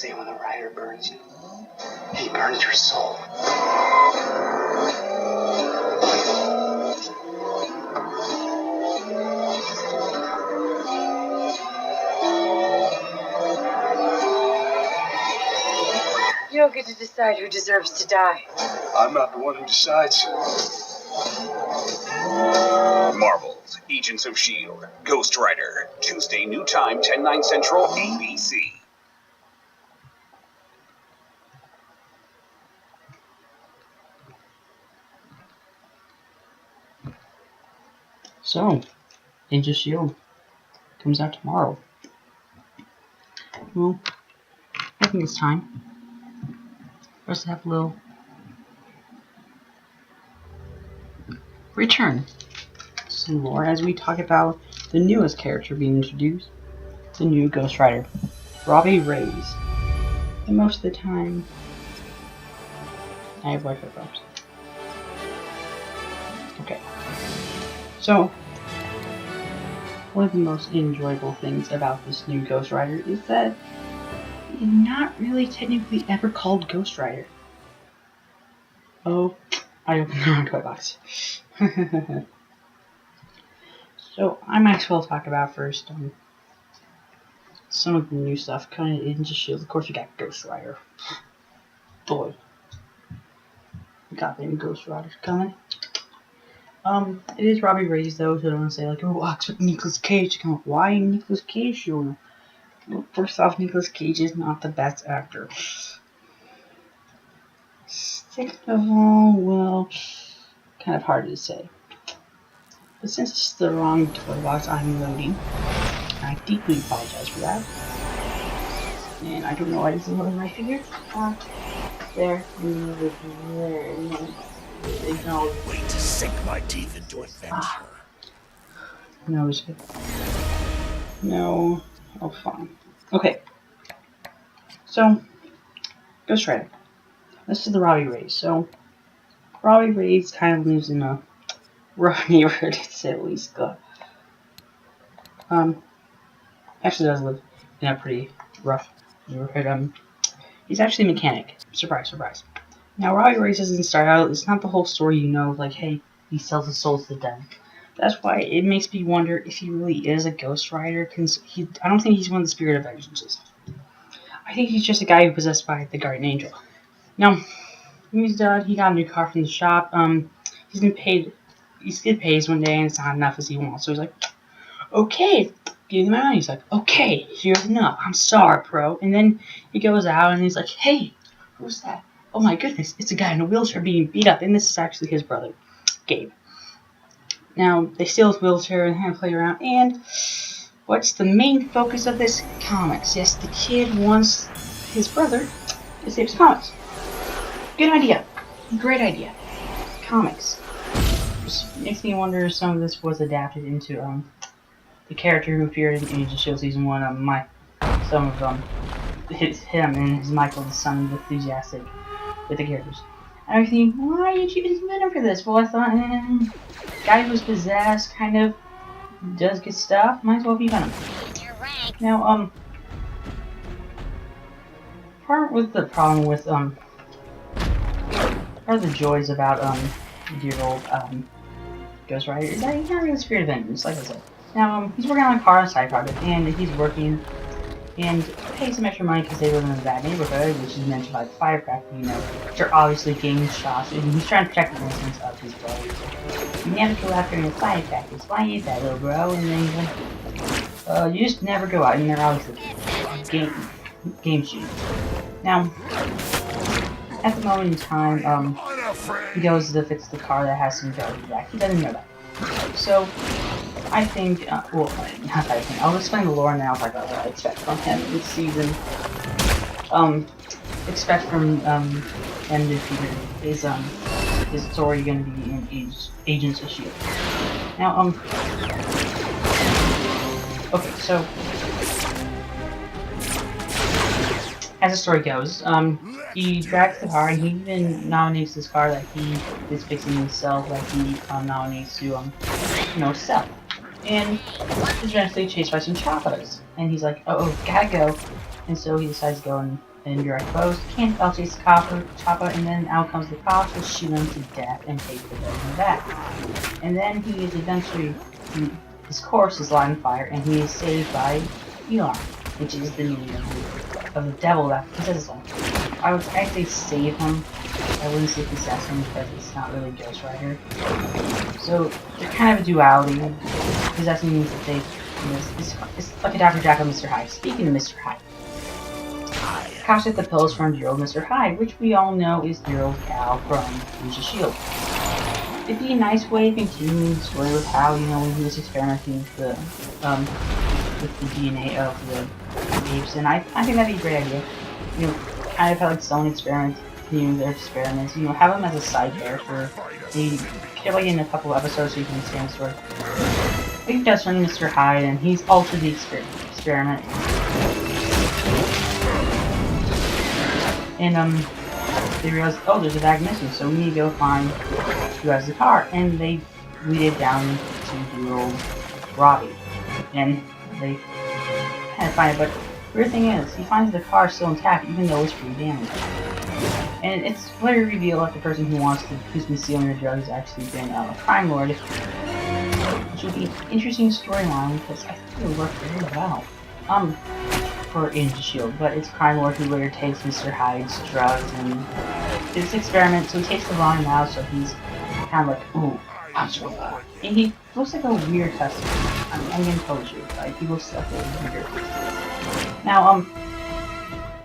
say when the rider burns you? He burns your soul. You don't get to decide who deserves to die. I'm not the one who decides. Marvel's Agents of S.H.I.E.L.D. Ghost Rider. Tuesday, new time, 10/9 Central, ABC. So, Agents of S.H.I.E.L.D. comes out tomorrow. Well, I think it's time for us to have a little return to some lore as we talk about the newest character being introduced, the new Ghost Rider, Robbie Ryes. And most of the time, I have Wi-Fi problems. Okay. So, one of the most enjoyable things about this new Ghost Rider is that he's not really technically ever called Ghost Rider. Oh, I opened the wrong toy box. So, I might as well talk about first some of the new stuff coming into S.H.I.E.L.D. Of course, we got Ghost Rider. Boy. We got the new Ghost Rider coming. It is Robbie Ryes though, so I don't want to say like, oh, I expect Nicolas Cage to come up. Why Nicolas Cage? Well, first off, Nicolas Cage is not the best actor. Second of all, well, kind of hard to say. But since it's the wrong toy box I'm loading, I deeply apologize for that. And I don't know why this is loading my finger. There, no. Wait to sink my teeth into adventure. No, it's good. No. Oh, fine. Okay. So, Ghost Rider. This is the Robbie Ryes. So, Robbie Ryes kind of lives in a rough neighborhood, to say the least. Actually does live in a pretty rough neighborhood. He's actually a mechanic. Surprise, surprise. Now, Robbie Ryes doesn't start out, it's not the whole story you know, like, hey, he sells his souls to the dead. That's why it makes me wonder if he really is a Ghost Rider, because I don't think he's one of the Spirit of Vengeances. I think he's just a guy who's possessed by the Guardian Angel. Now, he's done, he got a new car from the shop, he's been paid, he's getting paid one day and it's not enough as he wants, so he's like, okay, give me my money. He's like, okay, here's enough, I'm sorry, bro. And then he goes out and he's like, hey, who's that? Oh my goodness, it's a guy in a wheelchair being beat up, and this is actually his brother, Gabe. Now, they steal his wheelchair and have to play around, and what's the main focus of this? Comics. Yes, the kid wants his brother to save his comics. Good idea. Great idea. Comics. Just makes me wonder if some of this was adapted into the character who appeared in Agents of S.H.I.E.L.D. Season 1, some of him and his Michael, the son, enthusiastic with the characters. And I think, why did you even Venom for this? Well, I thought, guy who's possessed kind of does good stuff, might as well be Venom. Now, part with the problem with, part of the joys about, dear old, Ghost Rider is that he's not really the Spirit of Vengeance, like I said. Now, he's working on a car on a side project, and he's working and pay some extra money because they live in a bad neighborhood, which is mentioned by the firecracker, which are obviously gang shots, and he's trying to protect the innocence of his brothers. You never go after any firecrackers. Why is that, little bro? And then he's like, you just never go out, and they're obviously game shooting. Now, at the moment in time, he goes to fix the car that has some garbage back. He doesn't know that. So, I think, well, not that I think, I'll explain the lore and then I'll talk about what I expect from him this season. Expect from, M. Peter is story going to be in Agents of S.H.I.E.L.D. Now, okay, so, as the story goes, he drives the car and he even nominates this car that he is fixing himself, that he nominates to, sell. And he's eventually chased by some choppas. And he's like, oh, gotta go. And so he decides to go and in direct blows. Can't chase Choppa, and then out comes the cops to shoot him to death and take the gun in the back. And then he is eventually, his corpse is lighting fire, and he is saved by Elon, which is the name of the devil that possesses him. I would actually save him. I wouldn't say possess him because it's not really Ghost Rider. So they're kind of a duality. Possessing means that they, it's like a Dr. Jack of Mr. Hyde. Speaking of Mr. Hyde, cops get the pills from dear old Mr. Hyde, which we all know is dear old Cal from Agents of S.H.I.E.L.D. It'd be a nice way to continue the story with how, when he was experimenting with the DNA of the apes, and I think that'd be a great idea. Kind of how like someone experiments, their experiments, have them as a side character. Maybe like in a couple of episodes so you can understand the story. I think that's from Mr. Hyde, and he's altered the experiment. And they realize, oh, there's a bag missing, so we need to go find who has the car. And they lead it down to the old Robbie, and they kind of find it. But the weird thing is, he finds the car still intact, even though it's pretty damaged. And it's later revealed that the person who's been stealing the drugs has actually been a crime lord, which would be an interesting storyline because I think it would work very well. For Agents of S.H.I.E.L.D., but it's a crime lord who later takes Mr. Hyde's drugs and this experiment, so he takes the volume out, so he's kind of like, ooh, I'm so bad. And he looks like a weird customer. I'm gonna tell the truth, like, he looks like a weird customer. Now,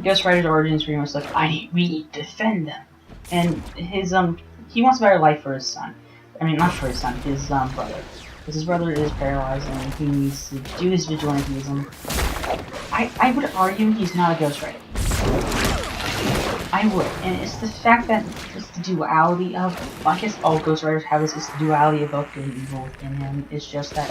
Ghost Rider's origin is pretty much like, we need to defend them. And his, he wants a better life for his son. I mean, not for his son, his, brother. Because his brother is paralyzed and he needs to do his vigilantism. I would argue he's not a Ghost Rider. I would. And it's the fact that it's the duality of, I guess all Ghost Riders have this, it's the duality of both good and evil in him. It's just that,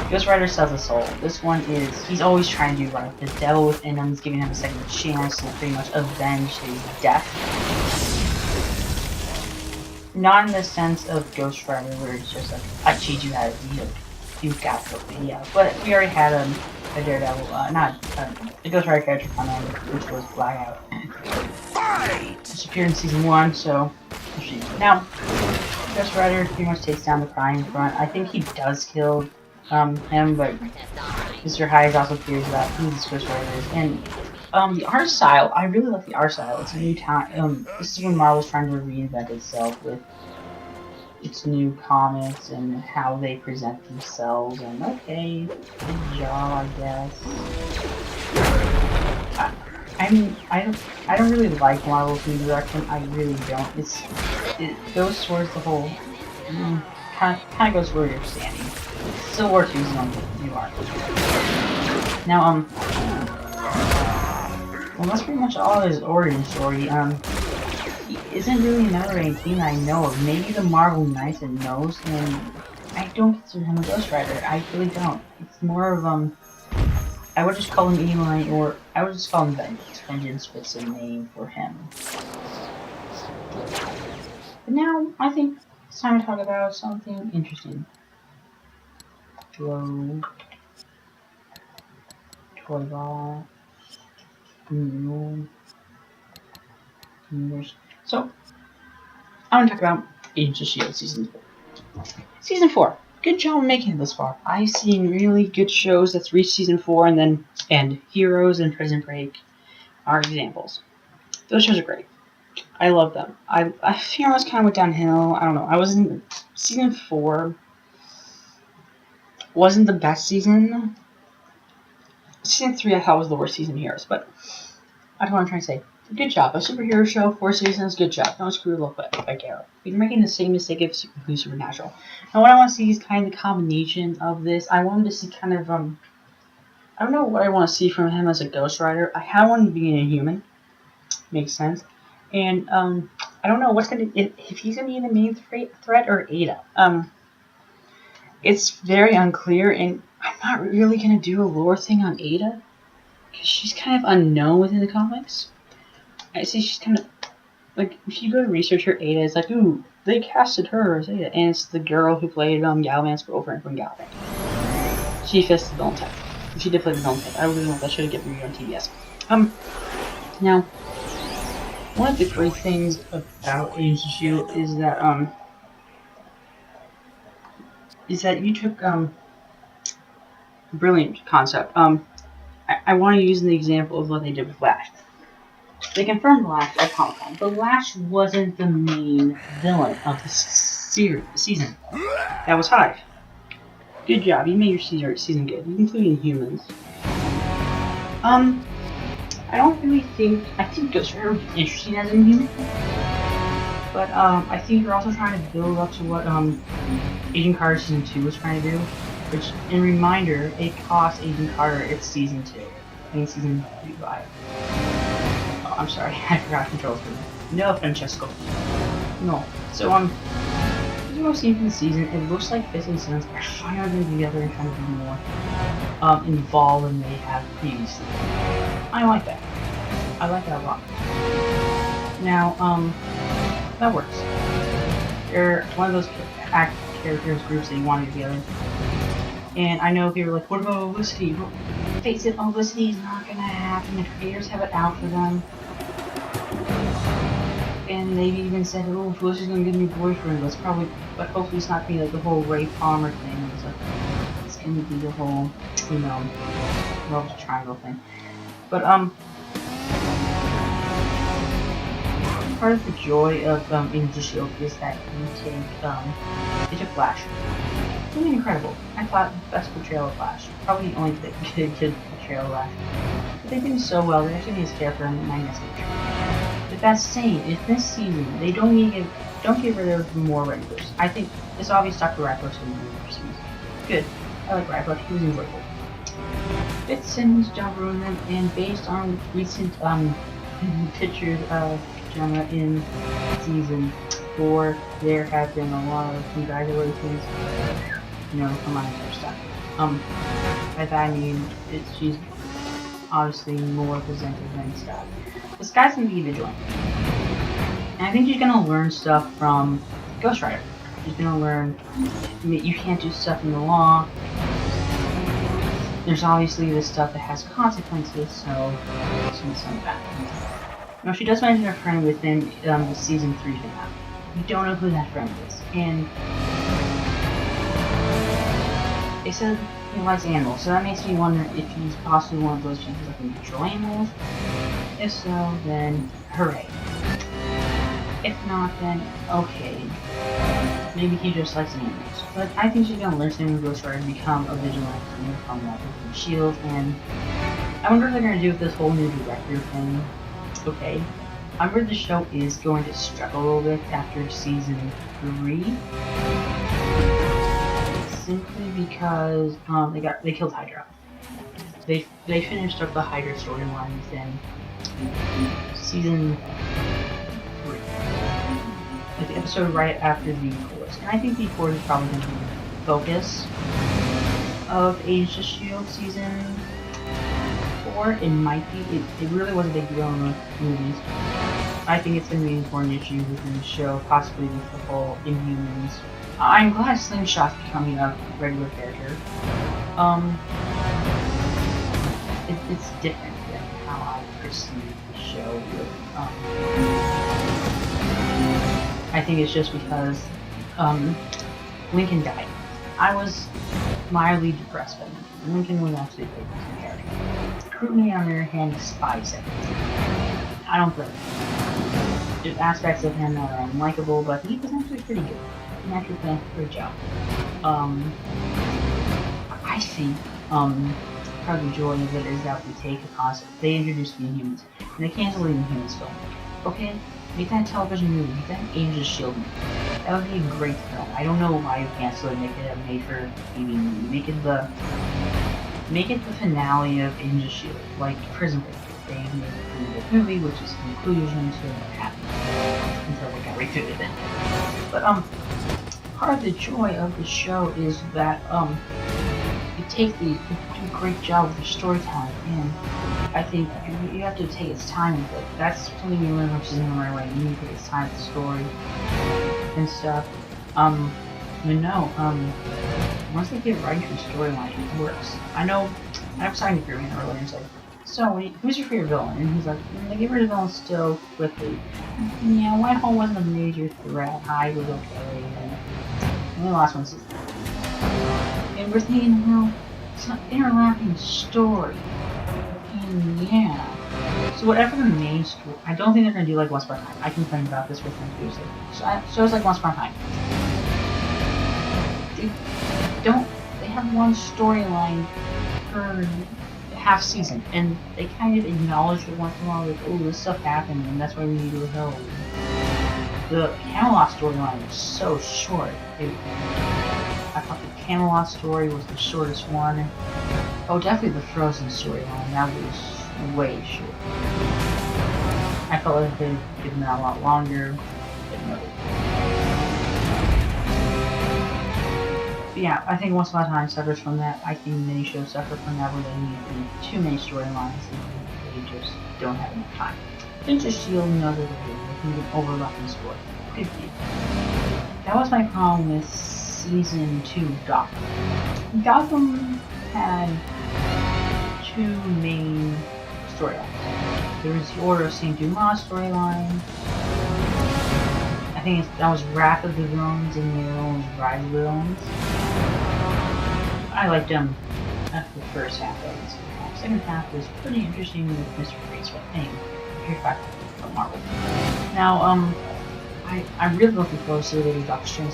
Ghost Rider sells a soul. This one is, he's always trying to do right. The devil within him is giving him a second chance to pretty much avenge his death. Not in the sense of Ghost Rider where it's just like, I cheat you out of you've got to go, yeah. But we already had a Daredevil, a Ghost Rider character come in, which was Blackout. Which appeared in season 1, so now Ghost Rider pretty much takes down the crime front. I think he does kill him, but Mr. Hyde also fears about who this Ghost Rider is. And the art style, I really like the art style. It's a new time. This is when Marvel's trying to reinvent itself with its new comics and how they present themselves. And okay, good job, I guess. I mean, I don't really like Marvel's new direction. I really don't. It goes towards the whole kind of goes where you're standing. Civil War 2 is on new art. Now well, that's pretty much all his origin story. He isn't really a member of any team I know of. Maybe the Marvel Knights and knows, and I don't consider him a Ghost Rider. I really don't. It's more of I would just call him Evil Knight, or I would just call him Vengeance. Vengeance fits a name for him. But now, I think it's time to talk about something interesting. Toy ball. So, I want to talk about Agents of S.H.I.E.L.D. Season 4. Season 4. Good job making it this far. I've seen really good shows that's reached Season 4 and Heroes and Prison Break are examples. Those shows are great. I love them. Heroes kind of went downhill. I don't know. Season 4 wasn't the best season. Season 3 I thought was the worst season of Heroes, but I don't know what I'm trying to say. Good job. A superhero show, 4 seasons, good job. Don't screw it up by Garrett. You're making the same mistake of Supernatural. Now, what I want to see is kind of the combination of this. I wanted to see kind of, I don't know what I want to see from him as a Ghost Rider. I have one being a human. Makes sense. And, I don't know if he's going to be the main threat or Ada. It's very unclear, and I'm not really going to do a lore thing on Ada, because she's kind of unknown within the comics. I see she's kind of, like, if you go to research her, Ada is like, ooh, they casted her as Ada, and it's the girl who played Galvan's girlfriend from Galvan. She fits the villain type. She did play the villain type. I really want that show to get reviewed on TBS. Now, one of the great things about Agents of Shield is that you took brilliant concept. I want to use the example of what they did with Flash. They confirmed Lash at Comic Con, but Lash wasn't the main villain of the season. That was Hive. Good job, you made your season good, including humans. I don't really think. I think Ghost Rider would be interesting as a human, but I think you're also trying to build up to what Agent Carter Season 2 was trying to do. Which, in reminder, it cost Agent Carter its Season 2. I mean, Season 3 by. Oh, I'm sorry, I forgot controls for me. No, Francesco. No. So, this is most seen from the season. It looks like Fist and Sons are finally getting together and trying to be more involved than they have previously. I like that. I like that a lot. Now, that works. They're one of those characters groups that you want to get together. And I know people are like, what about Olicity? Well, face it, Olicity is not going to happen. The creators have it out for them. And they even said, oh, Felicity's going to give me a boyfriend. That's probably, but hopefully it's not going to be like the whole Ray Palmer thing. It's going to be the whole, you know, love triangle thing. But, part of the joy of Agents of Shield is that you took Flash. It's really incredible. I thought the best portrayal of Flash. Probably the only good portrayal of Flash. But they did so well, they actually made his character a nice message. But that's saying, if this season they don't get rid of more regulars. I think it's obvious Dr. Radcliffe's going to be the season. Good. I like Radcliffe, he was enjoyable. Fitz Simmons don't ruin them, and based on recent pictures of Gemma in season 4, there have been a lot of congratulations. You know, come on, other stuff. By that I mean, she's obviously more presented than Scott. But Scott's gonna be vigilant. And I think she's gonna learn stuff from Ghost Rider. She's gonna learn, you can't do stuff in the law. There's obviously this stuff that has consequences, so she's some back. Now, she does mention her friend within the season 3 finale. We don't know who that friend is, and they said he likes animals, so that makes me wonder if he's possibly one of those people that can control animals. If so, then hooray. If not, then okay. Maybe he just likes animals. But I think she's gonna learn something with Ghost Rider and become a vigilante from that with Shield, and I wonder what they're gonna do with this whole new director thing. Okay. I heard the show is going to struggle a little bit after season 3. Simply because they killed Hydra. They finished up the Hydra storyline within season 3. Like the episode right after the chorus. And I think the chorus is probably going to be the focus of Agents of Shield season 4. It might be. It really was a big deal in the movies. I think it's going to be an important issue within the show, possibly with the whole Inhumans. I'm glad Slingshot's becoming a regular character. It's different than how I perceive the show. I think it's just because Lincoln died. I was mildly depressed by Lincoln. Lincoln was actually a good character. Scrutiny, on the other hand, despises him. I don't blame him. There's aspects of him that are unlikable, but he was actually pretty good. He actually did a great job. I think part of the joy of it is that we take a concept. They introduced the Inhumans, and they canceled the Inhumans film. Okay, make that a television movie. Make that an Agents of Shield movie. That would be a great film. I don't know why you canceled it. Make it a made-for-TV movie. Make it the finale of Agents of Shield, like Prison Break. They made a movie, which is the conclusion to what happened until they got rebooted. But part of the joy of the show is that you do a great job with your storytelling, and I think you have to take its time with it. That's something you learn, which is in the right way. You need to take its time with the story and stuff. Once they get right into the storyline, it works. I know I was talking to Green earlier, and So, who's your favorite villain? And he's like, they get rid of villains still quickly. Yeah, Whitehall wasn't a major threat. Hyde was okay. And the last one's. And we're thinking, well, it's an interlapping story. And yeah. So whatever the main story, I don't think they're gonna do like Once Upon a Time. I complained about this with them Tuesday. So it's like Once Upon a Time. They have one storyline per half season, and they kind of acknowledge it once in a while, like, oh, this stuff happened, and that's why we need to help. The Camelot storyline was so short. I thought the Camelot story was the shortest one. Oh, definitely the Frozen storyline. That was way short. I felt like they could have given that a lot longer, but no. But yeah, I think Once Upon a Time suffers from that. I think many shows suffer from that, where they need too many storylines and they just don't have enough time. Infintiy Shield knows what they're doing. They can get overlapping story. Good deal. That was my problem with season 2 of Gotham. Gotham had two main storylines. There was the Order of St. Dumas storyline. I think that was Wrath of the Villains, and the other one was Ryes of the Villains. I liked them after the first half of it. The second half was pretty interesting with Mr. Freeze, but anyway, here's back to Marvel. Now, I'm really looking forward to the Doctor Strange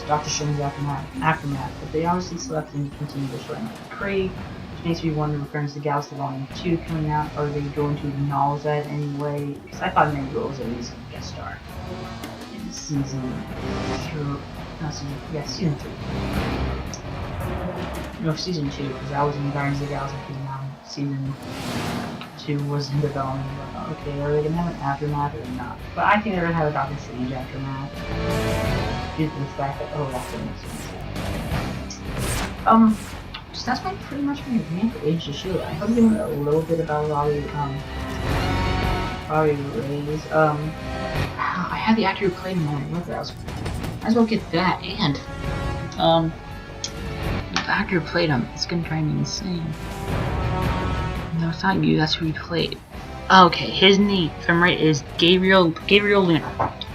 Aftermath, but they obviously selected to continue the story with Craig, which makes me wonder if there's the Galaxy Volume 2 coming out. Are they going to acknowledge that anyway? Because I thought Mango was at least a guest star in season 3. Season 3. No, season 2, because I was in Guardians of the Galaxy now. Season 2 was in development. Okay, are they going to have an aftermath or not? But I think they're going to have a Doctor Strange aftermath. Due to the fact that, oh, that's what makes sense. So that's pretty much my rant for Age of S.H.I.E.L.D. I hope you know a little bit about Robbie Ryes. I had the actor who played him on my browser. Might as well get that, and, the actor who played him, it's gonna drive me insane. No, it's not you, that's who he played. Okay, his name, if I'm right, is Gabriel Luna.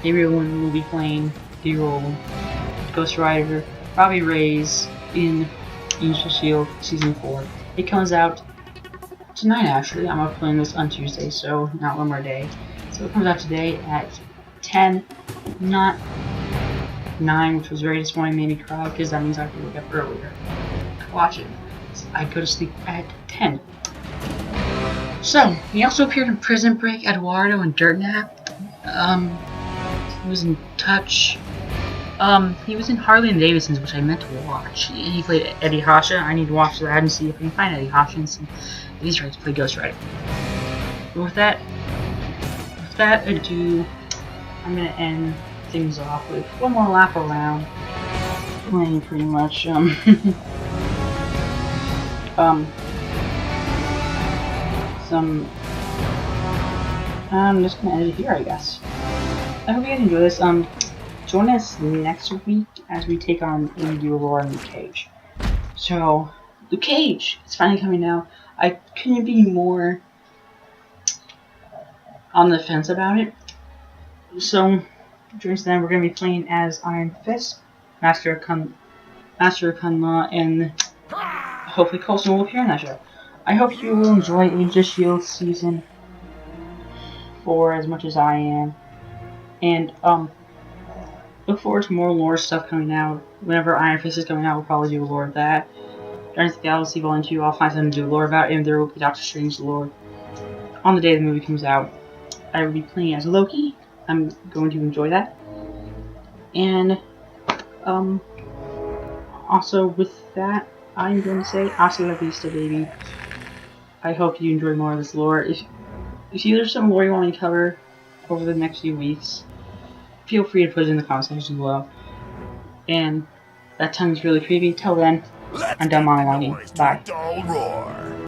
Gabriel Luna will be playing the role Ghost Rider, Robbie Ryes in Age of S.H.I.E.L.D. Season 4. It comes out tonight, actually. I'm uploading this on Tuesday, so not one more day. So it comes out today at 10, not 9, which was very disappointing, made me cry, because that means I have to wake up earlier to watch it. So I go to sleep at 10. So, he also appeared in Prison Break, Eduardo, and Dirt Nap. He was in Touch. He was in Harley and Davidson's, which I meant to watch. He played Eddie Hasha. I need to watch that and see if I can find Eddie Hasha and see if he's right to play Ghost Rider. But with that ado, I'm gonna end things off with one more lap around. Playing pretty much, I'm just gonna end it here, I guess. I hope you guys enjoy this. Join us next week as we take on Indy Aurora and Luke Cage. So, Luke Cage is finally coming out. I couldn't be more on the fence about it. So, join us then. We're going to be playing as Iron Fist, Master of Kunma, and hopefully Coulson will appear in that show. I hope you will enjoy Age of S.H.I.E.L.D. Season 4 as much as I am. And, look forward to more lore stuff coming out. Whenever Iron Fist is coming out, we'll probably do a lore of that. Guardians of the Galaxy Volume 2, I'll find something to do a lore about, and there will be Doctor Strange lore. On the day the movie comes out, I will be playing as Loki. I'm going to enjoy that. And, also with that, I'm going to say, hasta la vista, baby. I hope you enjoy more of this lore. If there's some lore you want me to cover over the next few weeks, feel free to put it in the comment section below. And that tongue's really creepy. Till then, I'm done monologuing. Bye.